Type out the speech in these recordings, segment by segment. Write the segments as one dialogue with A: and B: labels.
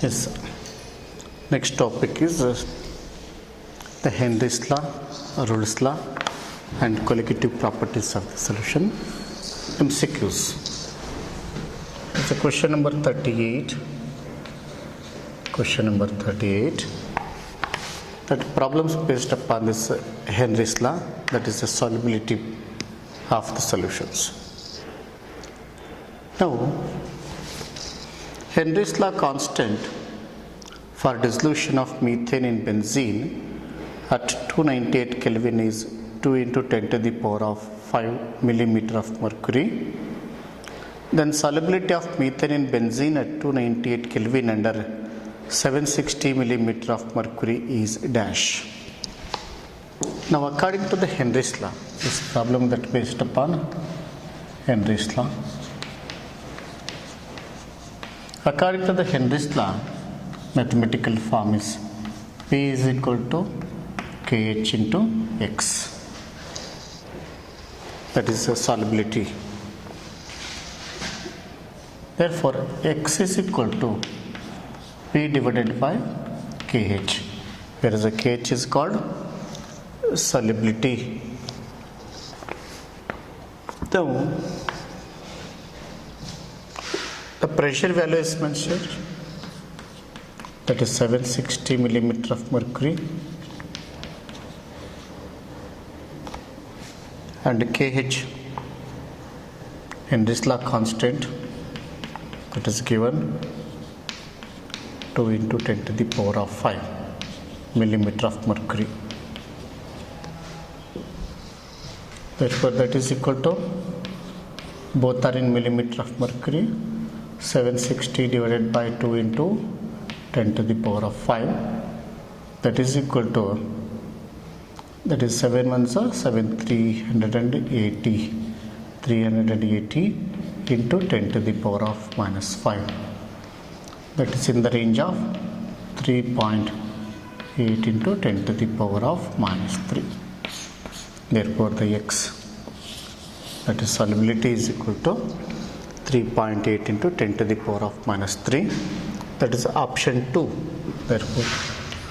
A: Yes. Next topic is the Henry's law, Rolle's law, and colligative properties of the solution. MCQs. It's a question number 38. Question number 38. That problems based upon this Henry's law, that is the solubility of the solutions. Now, Henry's law constant for dissolution of methane in benzene at 298 Kelvin is 2 into 10 to the power of 5 millimeter of mercury. Then solubility of methane in benzene at 298 Kelvin under 760 millimeter of mercury is dash. Now, according to the Henry's law, this problem that based upon Henry's law. According to the Henry's law, mathematical form is P is equal to Kh into X. That is the solubility. Therefore, X is equal to P divided by Kh, whereas the Kh is called solubility. Now, the pressure value is mentioned, that is 760 millimeter of mercury, and Kh, Henry's law constant, that is given 2 into 10 to the power of 5 millimeter of mercury. Therefore, that is equal to, both are in millimeter of mercury, 760 divided by 2 into 10 to the power of 5, that is equal to, that is 7 ones are 7, 380 into 10 to the power of minus 5, that is in the range of 3.8 into 10 to the power of minus 3. Therefore, the X, that is solubility, is equal to 3.8 into 10 to the power of minus 3. That is option 2. Therefore,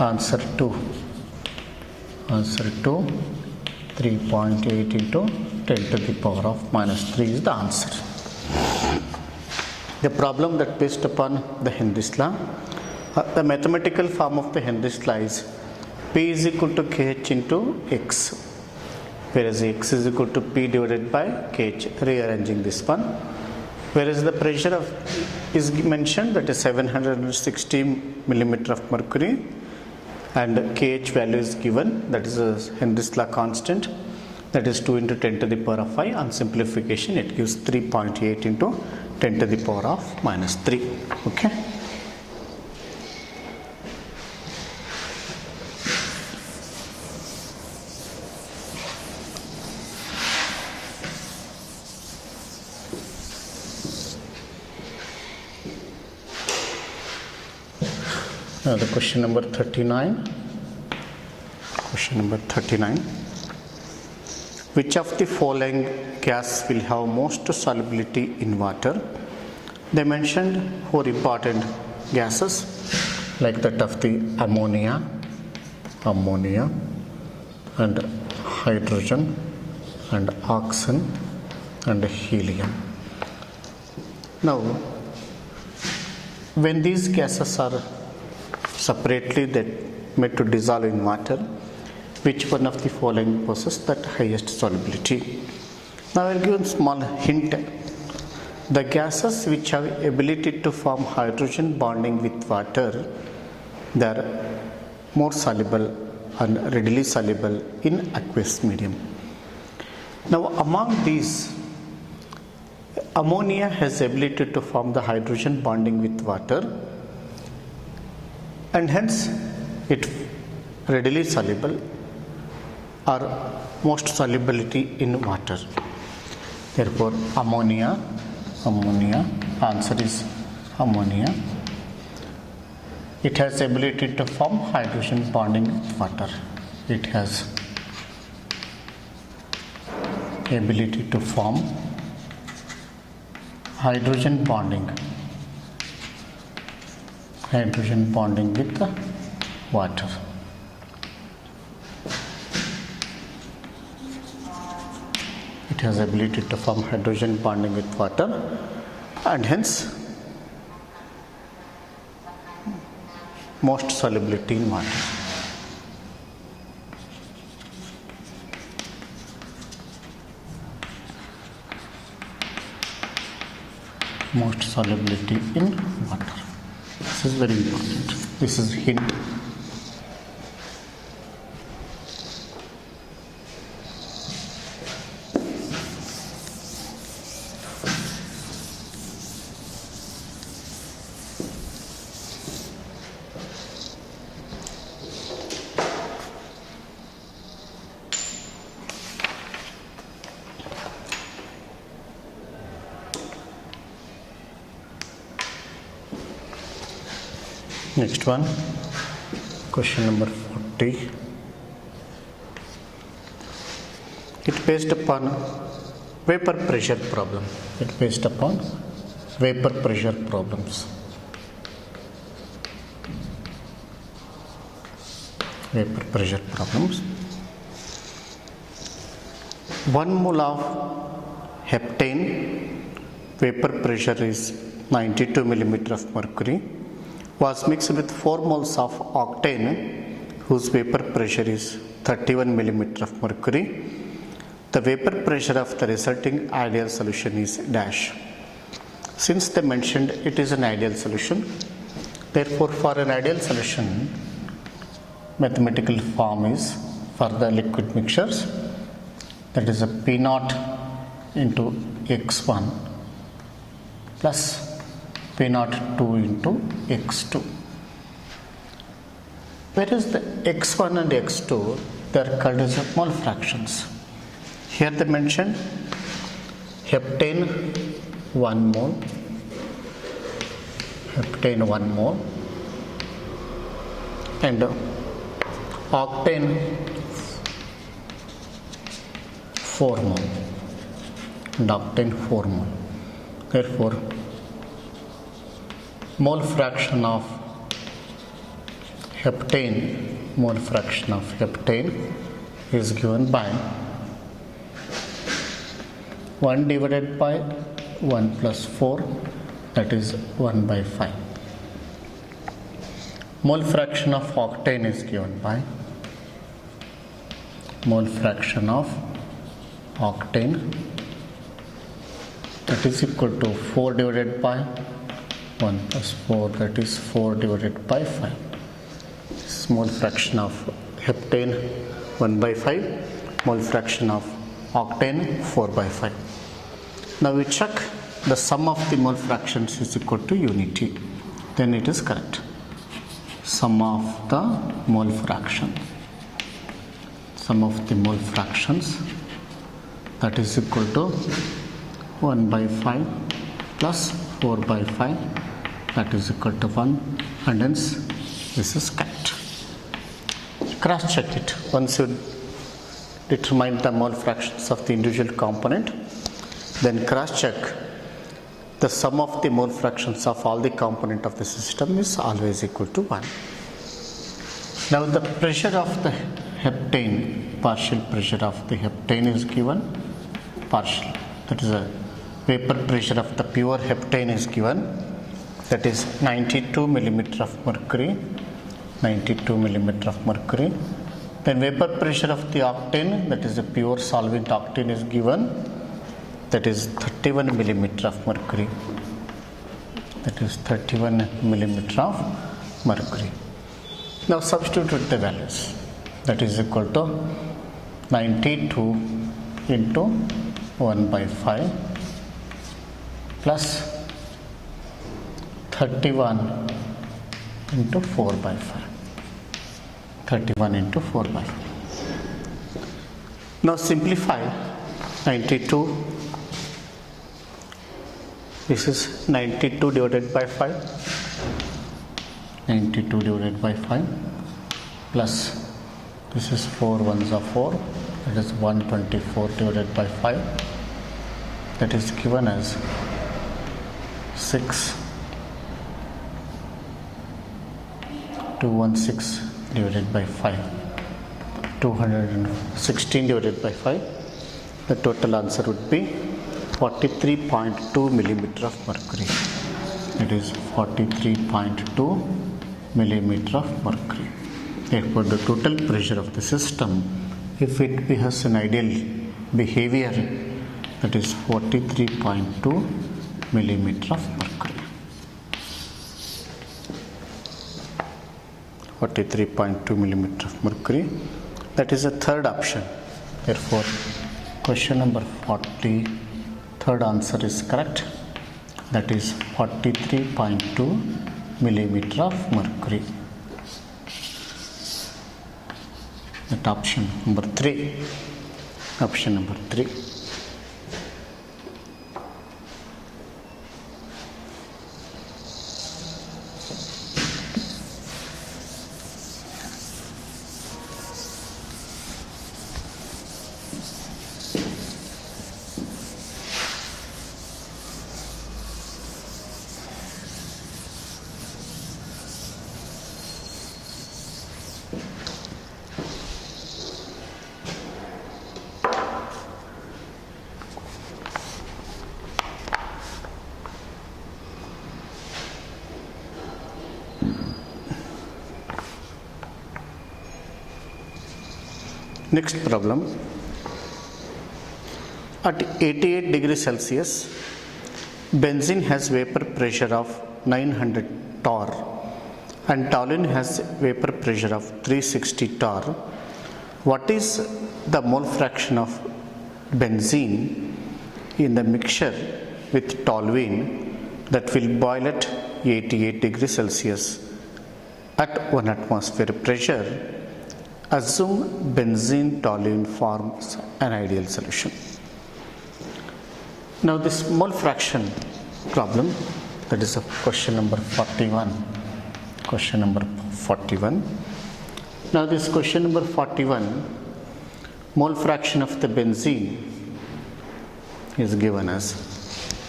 A: answer 2, 3.8 into 10 to the power of minus 3 is the answer. The problem that based upon the Henry's law, the mathematical form of the Henry's law is P is equal to Kh into X, whereas X is equal to P divided by Kh, rearranging this one. Whereas the pressure is mentioned, that is 760 millimeter of mercury, and Kh value is given, that is a Henry's law constant, that is 2 into 10 to the power of 5. On simplification, it gives 3.8 into 10 to the power of minus 3. Okay. Now the question number 39. Question number 39. Which of the following gas will have most solubility in water? They mentioned 4 important gases, like that of the ammonia, and hydrogen, and oxygen, and helium. Now, when these gases are separately that made to dissolve in water, which one of the following possesses that highest solubility? Now I will give a small hint. The gases which have ability to form hydrogen bonding with water, they are more soluble and readily soluble in aqueous medium. Now among these, ammonia has ability to form the hydrogen bonding with water, and hence it readily soluble or most solubility in water. Therefore, ammonia, answer is ammonia. It has ability to form hydrogen bonding with water. It has ability to form hydrogen bonding hydrogen bonding with the water. It has ability to form hydrogen bonding with water and hence most solubility in water. Most solubility in water. This is very important. This is hint. Next one, question number 40. It based upon vapor pressure problem. It based upon vapor pressure problems. Vapor pressure problems. 1 mole of heptane, vapor pressure is 92 millimeter of mercury, was mixed with 4 moles of octane, whose vapor pressure is 31 millimeter of mercury. The vapor pressure of the resulting ideal solution is dash. Since they mentioned it is an ideal solution, therefore for an ideal solution, mathematical form is for the liquid mixtures, that is a P naught into x1 plus P naught 2 into x2. Whereas the x1 and x2, they are called as mole fractions. Here they mentioned heptane 1 mole, heptane 1 mole, and octane 4 mole, and octane 4 mole. Therefore, mole fraction of heptane is given by 1 divided by 1 plus 4, that is 1 by 5. Mole fraction of octane is given by mole fraction of octane, that is equal to 4 divided by 1 plus 4, that is 4 divided by 5. This is mole fraction of heptane 1 by 5, mole fraction of octane 4 by 5. Now we check the sum of the mole fractions is equal to unity. Then it is correct. Sum of the mole fraction. Sum of the mole fractions, that is equal to 1 by 5 plus 4 by 5, that is equal to 1, and hence this is correct. Cross check it. Once you determine the mole fractions of the individual component, then cross check the sum of the mole fractions of all the component of the system is always equal to 1. Now the pressure of the heptane, partial pressure of the heptane is given, partial, that is a vapor pressure of the pure heptane is given, that is 92 millimeter of mercury, 92 millimeter of mercury. Then vapor pressure of the octane, that is a pure solvent octane is given, that is 31 millimeter of mercury, that is 31 millimeter of mercury. Now substitute the values, that is equal to 92 into 1 by 5 plus 31 into 4 by 5. 31 into 4 by 5. Now simplify 92. This is 92 divided by 5. 92 divided by 5 plus this is 4 ones are 4. That is 124 divided by 5. That is given as 6 216 divided by 5, 216 divided by 5, the total answer would be 43.2 millimeter of mercury. It is 43.2 millimeter of mercury. Therefore, the total pressure of the system, if it has an ideal behavior, that is 43.2 millimeter of mercury. 43.2 millimeter of mercury. That is the third option. Therefore, question number 40, third answer is correct. That is 43.2 millimeter of mercury. That option number 3. Option number 3. Next problem. At 88 degrees Celsius, benzene has vapor pressure of 900 torr and toluene has vapor pressure of 360 torr. What is the mole fraction of benzene in the mixture with toluene that will boil at 88 degrees Celsius at 1 atmosphere pressure? Assume benzene toluene forms an ideal solution. Now this mole fraction problem, that is question number 41. Question number 41. Now this question number 41, mole fraction of the benzene is given as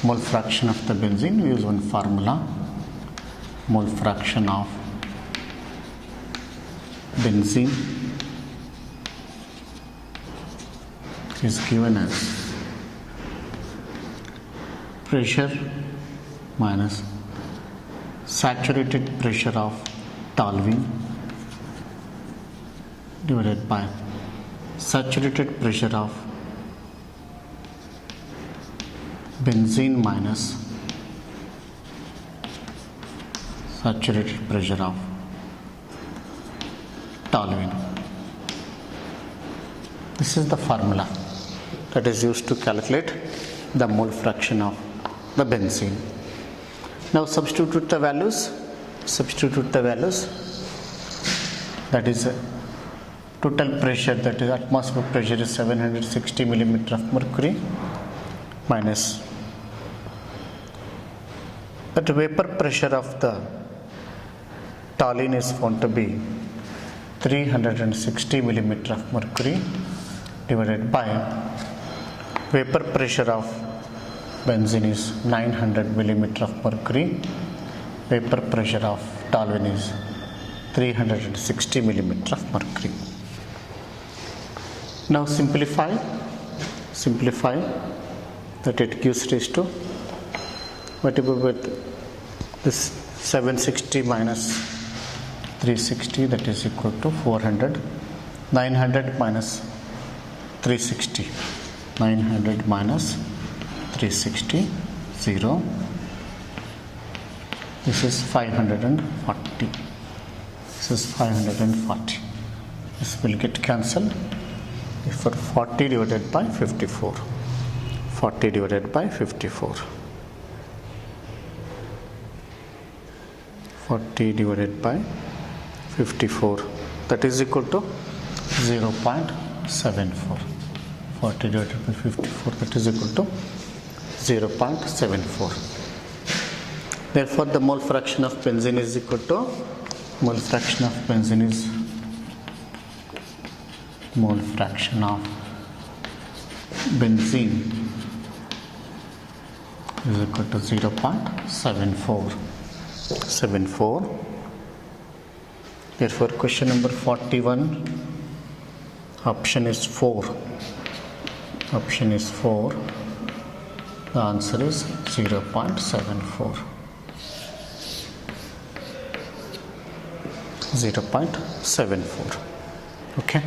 A: mole fraction of the benzene. We use one formula, mole fraction of benzene is given as pressure minus saturated pressure of toluene divided by saturated pressure of benzene minus saturated pressure of toluene. This is the formula that is used to calculate the mole fraction of the benzene. Now substitute the values. That is total pressure, that is atmosphere pressure is 760 millimeter of mercury minus that vapor pressure of the toluene is found to be 360 millimeter of mercury divided by vapor pressure of benzene is 900 millimeter of mercury, vapor pressure of toluene is 360 millimeter of mercury. Now simplify that it gives raised to whatever with this 760 minus 360, that is equal to 400. 900 minus 360, 900 minus 360, 0. This is 540. This is 540. This will get cancelled. For 40 divided by 54. 40 divided by 54. 40 divided by 54, that is equal to 0.74. 40 divided by 54, that is equal to 0.74. Therefore, the mole fraction of benzene is equal to mole fraction of benzene is mole fraction of benzene is equal to 0.74. Therefore, question number 41, option is 4. Option is 4. The answer is 0.74. 0.74. Okay.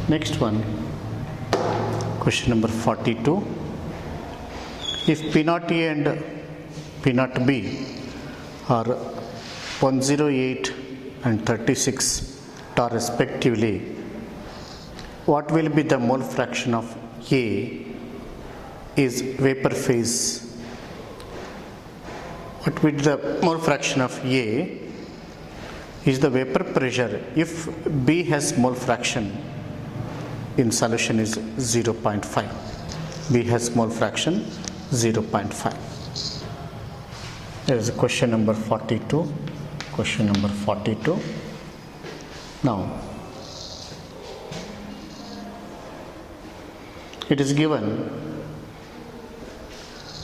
A: Next one, question number 42. If P naught A and P naught B are 108 and 36 tar respectively, what will be the mole fraction of A is vapor phase? What will be the mole fraction of A is the vapor pressure if B has mole fraction in solution is 0.5. B has mole fraction 0.5. There is a question number 42. Question number 42. Now, it is given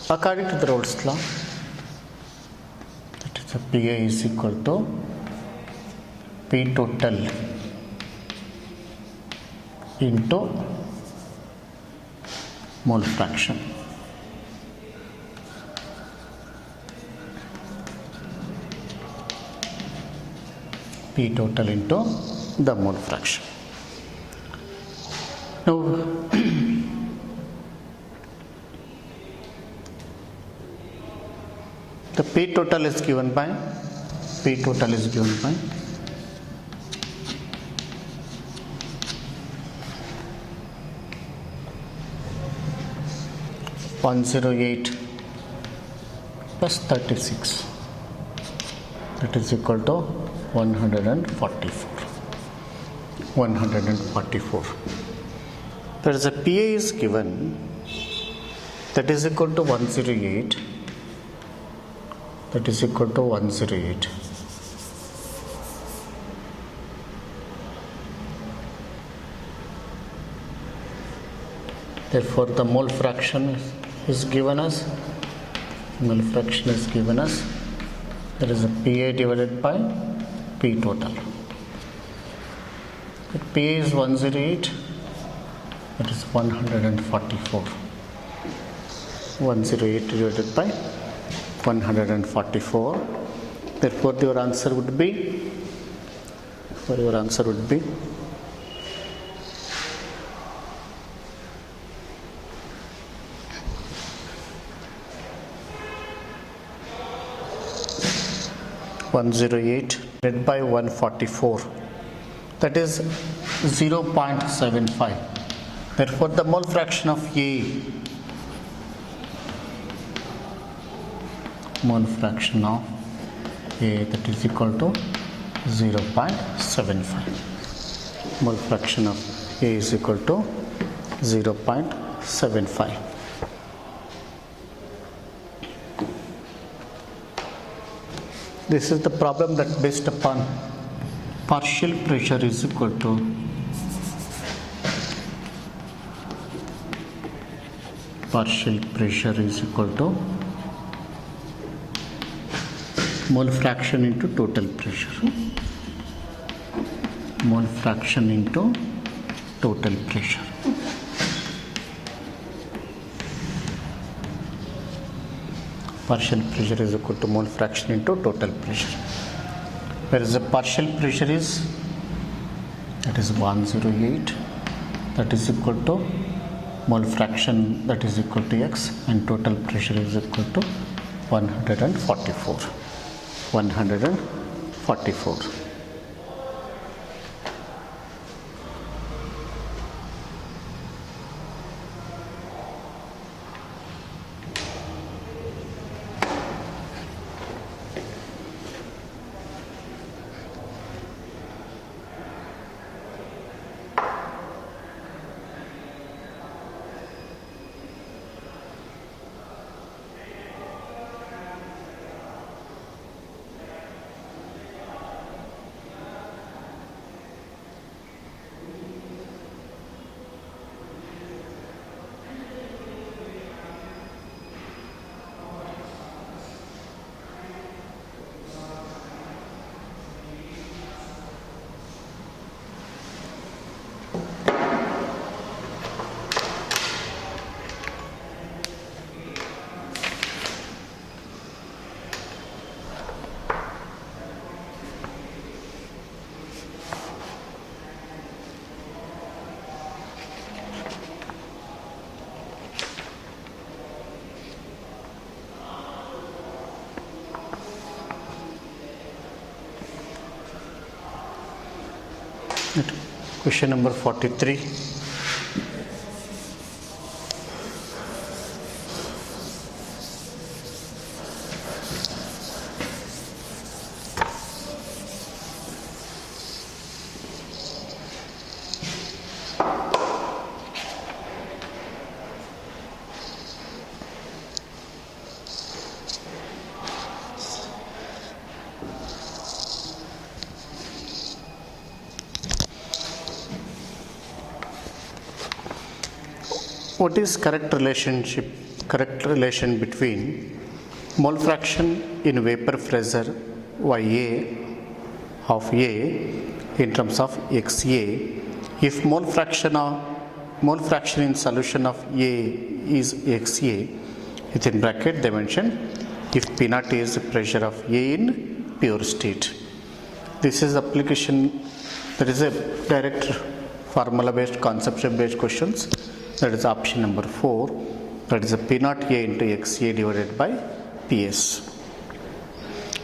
A: according to the Rolle's law, that is the PA is equal to P total into mole fraction. P total into the mole fraction. Now, the P total is given by 108 plus 36, that is equal to 144. There is a PA is given, that is equal to 108, that is equal to 108. Therefore, the mole fraction is given us, there is a PA divided by P total. If PA is 108, that is 144. 108 divided by 144. Therefore, your answer would be, divided by 144, that is 0.75. Therefore, the mole fraction of A, that is equal to 0.75. Mole fraction of A is equal to 0.75. This is the problem that based upon partial pressure is equal to mole fraction into total pressure. Partial pressure is equal to mole fraction into total pressure. whereas the partial pressure is, that is 108, that is equal to mole fraction, that is equal to x, and total pressure is equal to 144. Question number 43. What is correct relation between mole fraction in vapor pressure Ya of A in terms of XA if mole fraction in solution of A is XA, within bracket they mention if P naught is the pressure of A in pure state. This is application, that is a direct formula based, conceptual based questions. That is option number 4, that is a P naught A into XA divided by PS.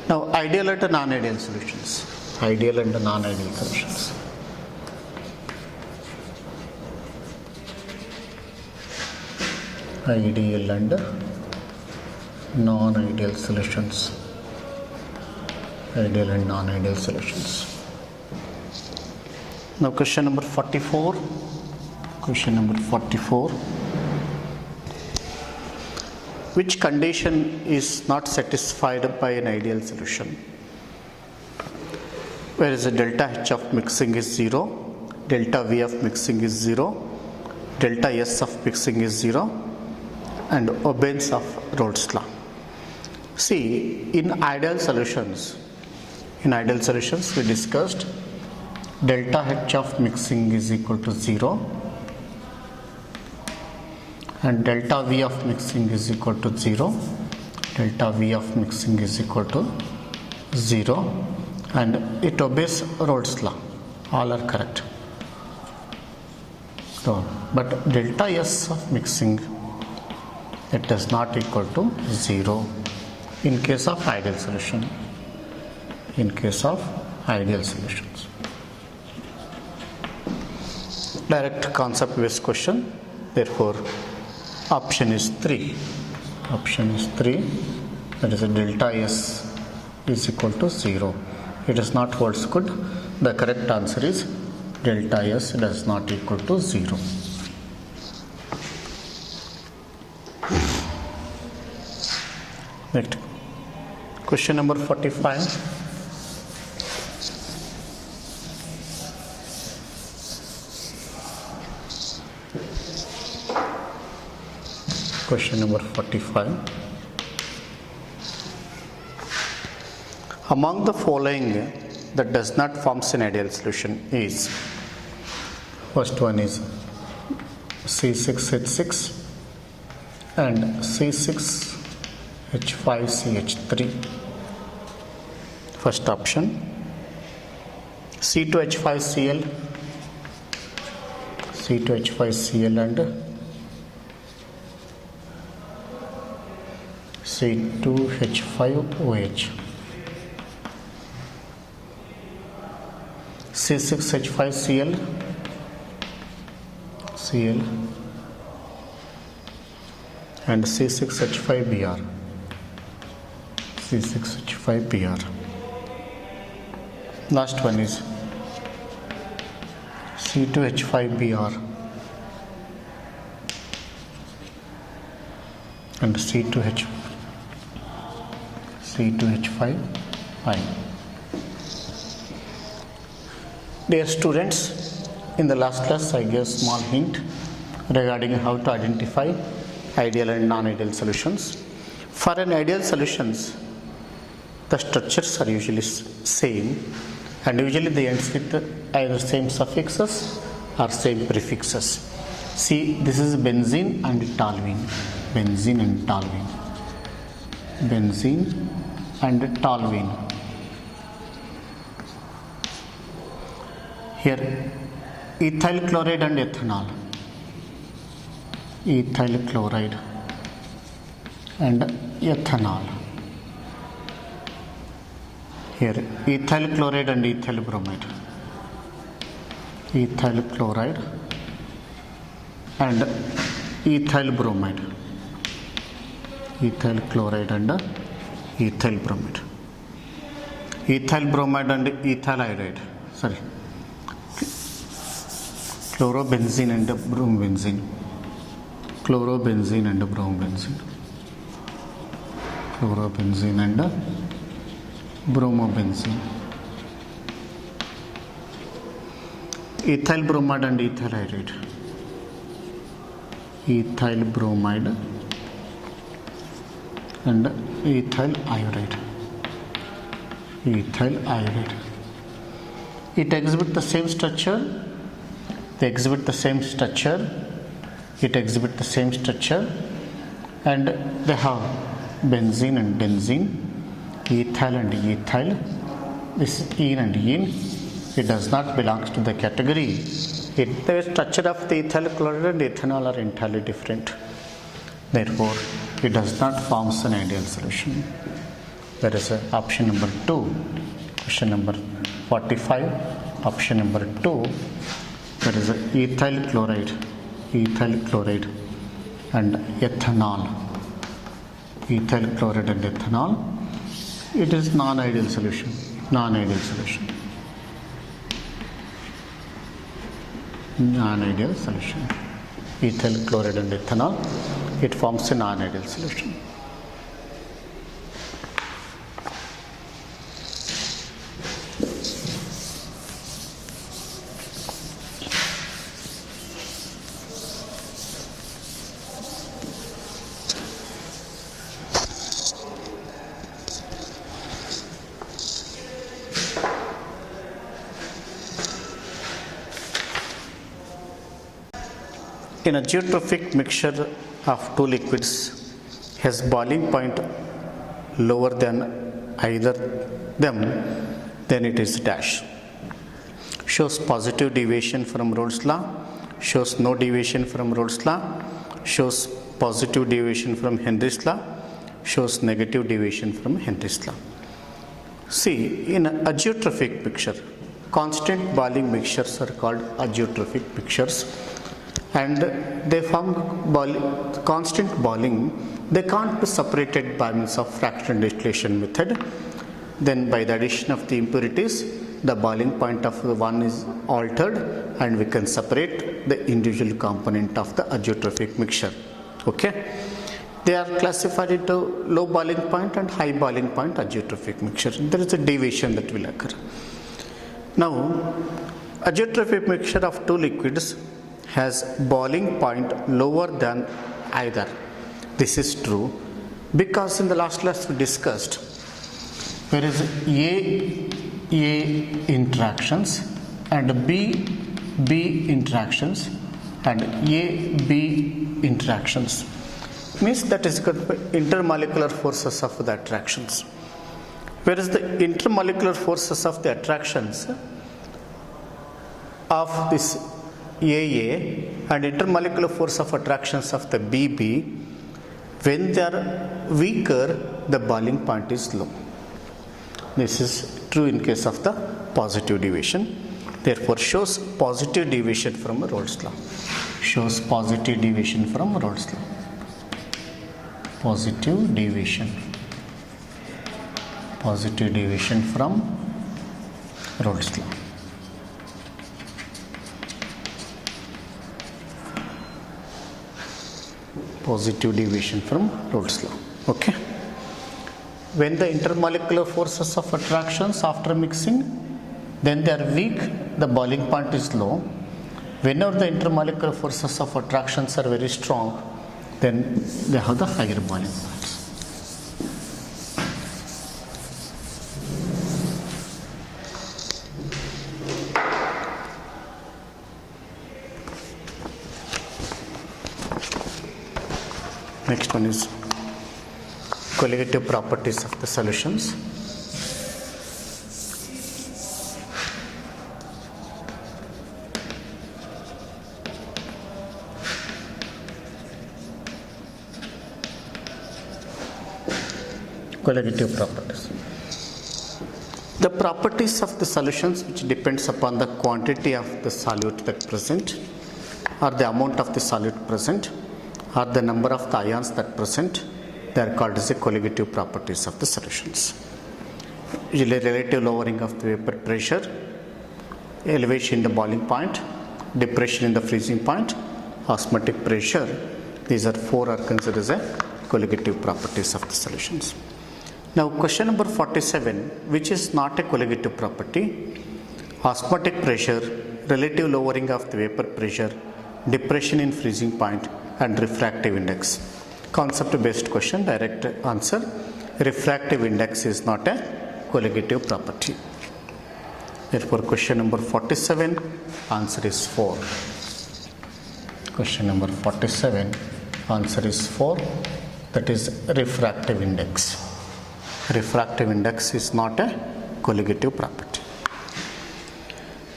A: Now ideal and non-ideal solutions. Ideal and non-ideal solutions. Ideal and non-ideal solutions. Ideal and non-ideal solutions. Now question number 44. Question number 44. Which condition is not satisfied by an ideal solution? Whereas the delta H of mixing is 0, delta V of mixing is 0, delta S of mixing is 0, and obeys of Rolle's law. See, in ideal solutions we discussed delta H of mixing is equal to 0 and delta V of mixing is equal to 0, delta V of mixing is equal to 0, and it obeys Rolle's law. All are correct. So, but delta S of mixing, it does not equal to 0 in case of ideal solution. In case of ideal solutions. Direct concept based question. Therefore, option is 3. Option is 3. That is a delta S is equal to 0. It does not holds good. The correct answer is delta S does not equal to 0. Next. Question number 45. Question number 45. Among the following that does not form an ideal solution is, first one is C6H6 and C6H5CH3. First option C2H5Cl, C2H5Cl and C2H5OH, C6H5Cl, Cl and C6H5Br, C6H5Br. Last one is C2H5Br and C2H5I. Dear students, in the last class I gave small hint regarding how to identify ideal and non-ideal solutions. For an ideal solutions, the structures are usually same and usually they ends with either same suffixes or same prefixes. See, this is benzene and toluene, benzene and toluene, benzene and toluene. Here, ethyl chloride and ethanol, ethyl chloride and ethanol. Here, ethyl chloride and ethyl bromide, ethyl chloride and ethyl bromide, ethyl chloride and ethyl bromide, ethyl bromide and ethyl iodide, sorry, chlorobenzene and bromobenzene, chlorobenzene and bromobenzene, chlorobenzene and bromobenzene, ethyl bromide and ethyl iodide, ethyl bromide and ethyl iodide, ethyl iodide. It exhibits the same structure, they exhibit the same structure, it exhibits the same structure, and they have benzene and benzene, ethyl and ethyl, this is ene and ene. It does not belong to the category. The structure of the ethyl chloride and ethanol are entirely different. Therefore, it does not form an ideal solution. There is option number 2, question number 45, option number 2, there is ethyl chloride and ethanol, ethyl chloride and ethanol. It is non-ideal solution, non-ideal solution, non-ideal solution. Ethyl chloride and ethanol, it forms a non-ideal solution. In a geotrophic mixture of two liquids has boiling point lower than either them, then it is dash. Shows positive deviation from Rolle's law, shows no deviation from Rolle's law, shows positive deviation from Henry's law, shows negative deviation from Henry's law. See, in a geotrophic mixture, constant boiling mixtures are called azeotropic mixtures, and they form constant boiling. They can't be separated by means of fractional distillation method. Then by the addition of the impurities, the boiling point of the one is altered and we can separate the individual component of the azeotropic mixture. Okay, they are classified into low boiling point and high boiling point azeotropic mixture. There is a deviation that will occur. Now, azeotropic mixture of two liquids has boiling point lower than either. This is true because in the last class we discussed there is A interactions and B interactions and AB interactions. Means that is intermolecular forces of the attractions. Whereas the intermolecular forces of the attractions of this AA and intermolecular force of attractions of the BB, when they are weaker, the boiling point is low. This is true in case of the positive deviation. Therefore, shows positive deviation from Rolle's law. Shows positive deviation from Rolle's law. Positive deviation. Positive deviation from Rolle's law. Positive deviation from Rolle's law. Okay. When the intermolecular forces of attractions after mixing, then they are weak, the boiling point is low. Whenever the intermolecular forces of attractions are very strong, then they have the higher boiling points. Next one is colligative properties of the solutions. Colligative properties. The properties of the solutions which depends upon the quantity of the solute that present, or the amount of the solute present, or the number of the ions that present, they are called as the colligative properties of the solutions. Usually relative lowering of the vapor pressure, elevation in the boiling point, depression in the freezing point, osmotic pressure, these are four are considered as a colligative properties of the solutions. Now question number 47, which is not a colligative property, osmotic pressure, relative lowering of the vapor pressure, depression in freezing point, and refractive index. Concept based question, direct answer, refractive index is not a colligative property. Therefore question number 47, answer is 4. Question number 47, answer is 4, that is refractive index. Refractive index is not a colligative property.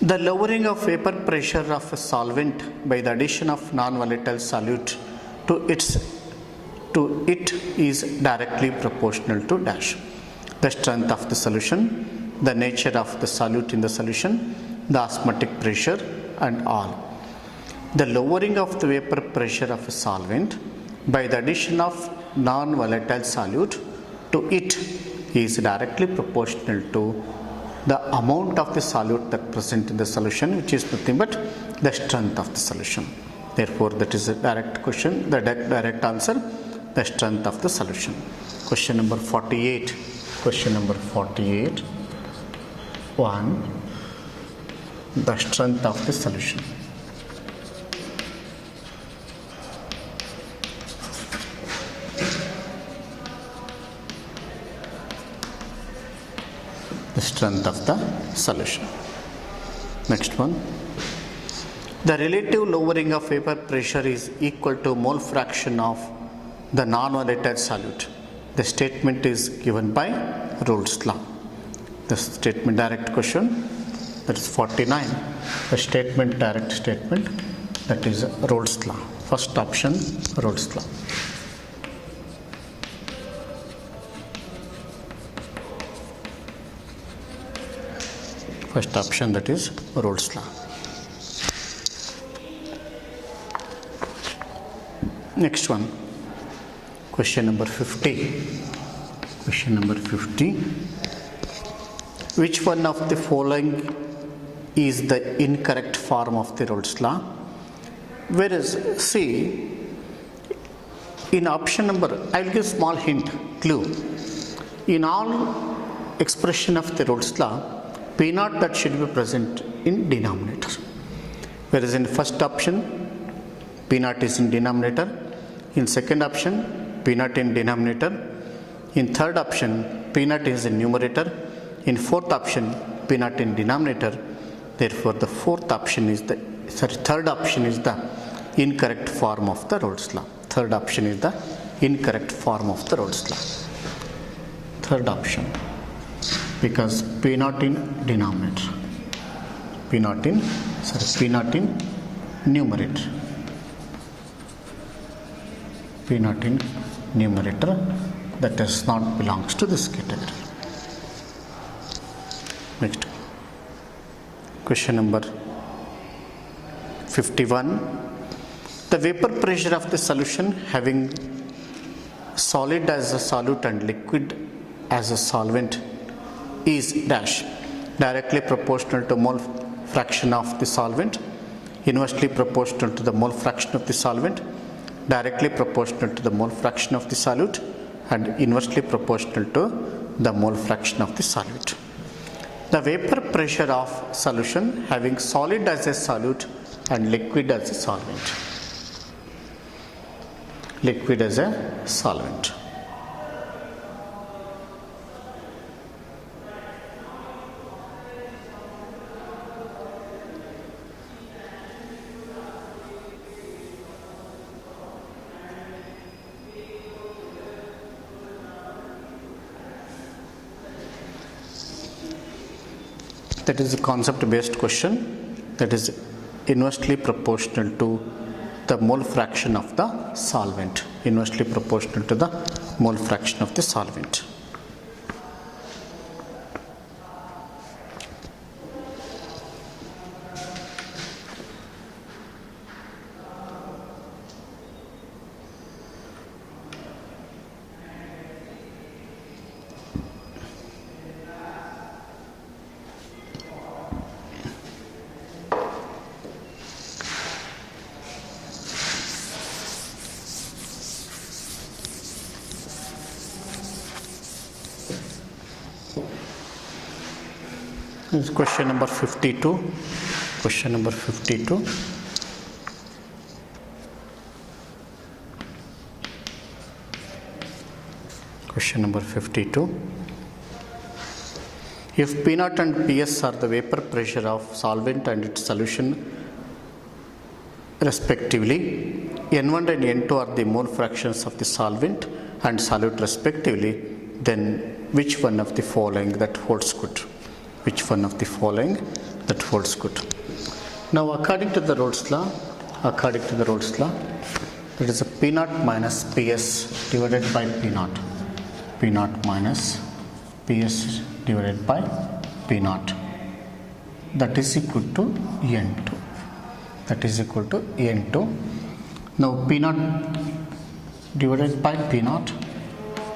A: The lowering of vapor pressure of a solvent by the addition of non-volatile solute to it is directly proportional to dash. The strength of the solution, the nature of the solute in the solution, the osmotic pressure, and all. The lowering of the vapor pressure of a solvent by the addition of non-volatile solute to it is directly proportional to the amount of the solute that present in the solution, which is nothing but the strength of the solution. Therefore, that is a direct question, the direct answer, the strength of the solution. Question number 48. Question number 48. 1. The strength of the solution. The strength of the solution. Next one. The relative lowering of vapor pressure is equal to mole fraction of the non-volatile solute. The statement is given by Rolle's law. The statement, direct question, that is 49. The statement, direct statement, that is Rolle's law. First option, Rolle's law. First option, that is Rolle's law. Next one, question number 50. Question number 50. Which one of the following is the incorrect form of the Rolle's law? Whereas, see, in option number, I will give small hint, clue. In all expression of the Rolle's law, P naught that should be present in denominator. Whereas in first option, P naught is in denominator. In second option, P naught in denominator. In third option, P naught is in numerator. In fourth option, P naught in denominator. Therefore, the third option is the incorrect form of the Rolle's law. Third option is the incorrect form of the Rolle's law. Third option, because P naught in denominator. P naught in numerator. P naught in numerator, that does not belongs to this category. Next, question number 51. The vapor pressure of the solution having solid as a solute and liquid as a solvent is dash directly proportional to mole fraction of the solvent, inversely proportional to the mole fraction of the solvent, directly proportional to the mole fraction of the solute, and inversely proportional to the mole fraction of the solute. The vapor pressure of solution having solid as a solute and liquid as a solvent. Liquid as a solvent. That is a concept based question, that is inversely proportional to the mole fraction of the solvent, inversely proportional to the mole fraction of the solvent. This is question number 52. Question number 52. Question number 52. If P naught and Ps are the vapor pressure of solvent and its solution respectively, N1 and N2 are the mole fractions of the solvent and solute respectively, then which one of the following that holds good? Which one of the following that holds good? Now according to the Rolle's law, that is a P naught minus Ps divided by P naught. P naught minus Ps divided by P naught. That is equal to N2. That is equal to N2. Now P naught divided by P naught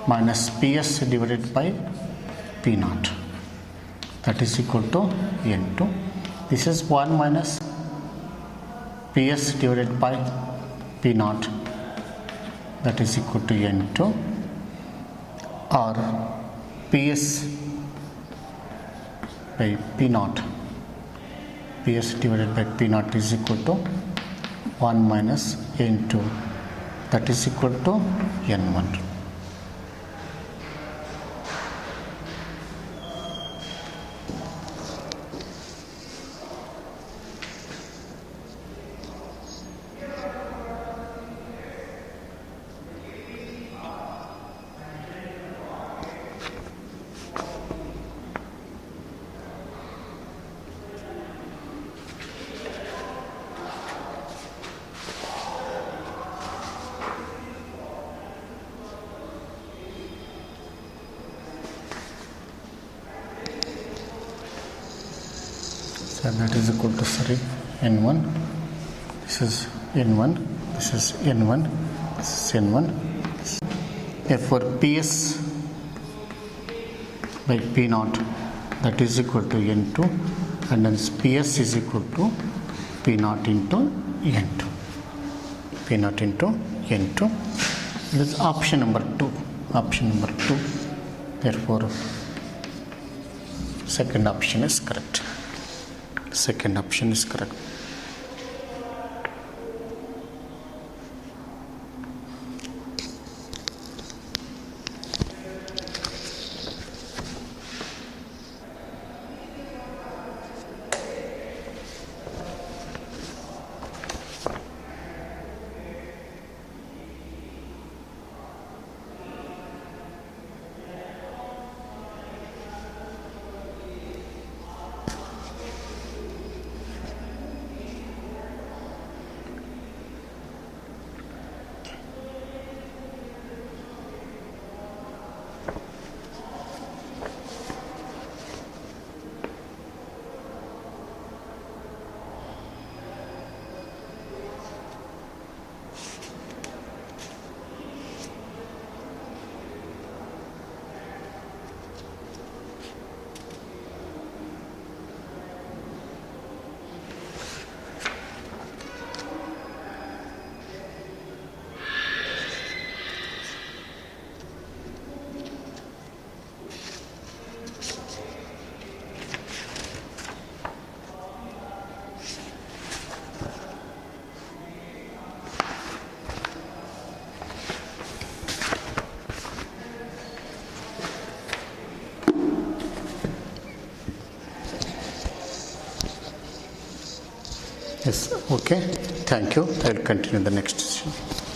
A: minus Ps divided by P naught. That is equal to N2. This is 1 minus Ps divided by P naught. That is equal to N2, or Ps by P naught. Ps divided by P naught is equal to 1 minus N2. That is equal to N1. So that is equal to N1. This is N1. This is N1. This is N1. Therefore, Ps by P naught, that is equal to N2, and then Ps is equal to P naught into N2. P naught into N2. It is option number 2. Option number 2. Therefore, second option is correct. Second option is correct. Yes, okay. Thank you. I will continue the next session.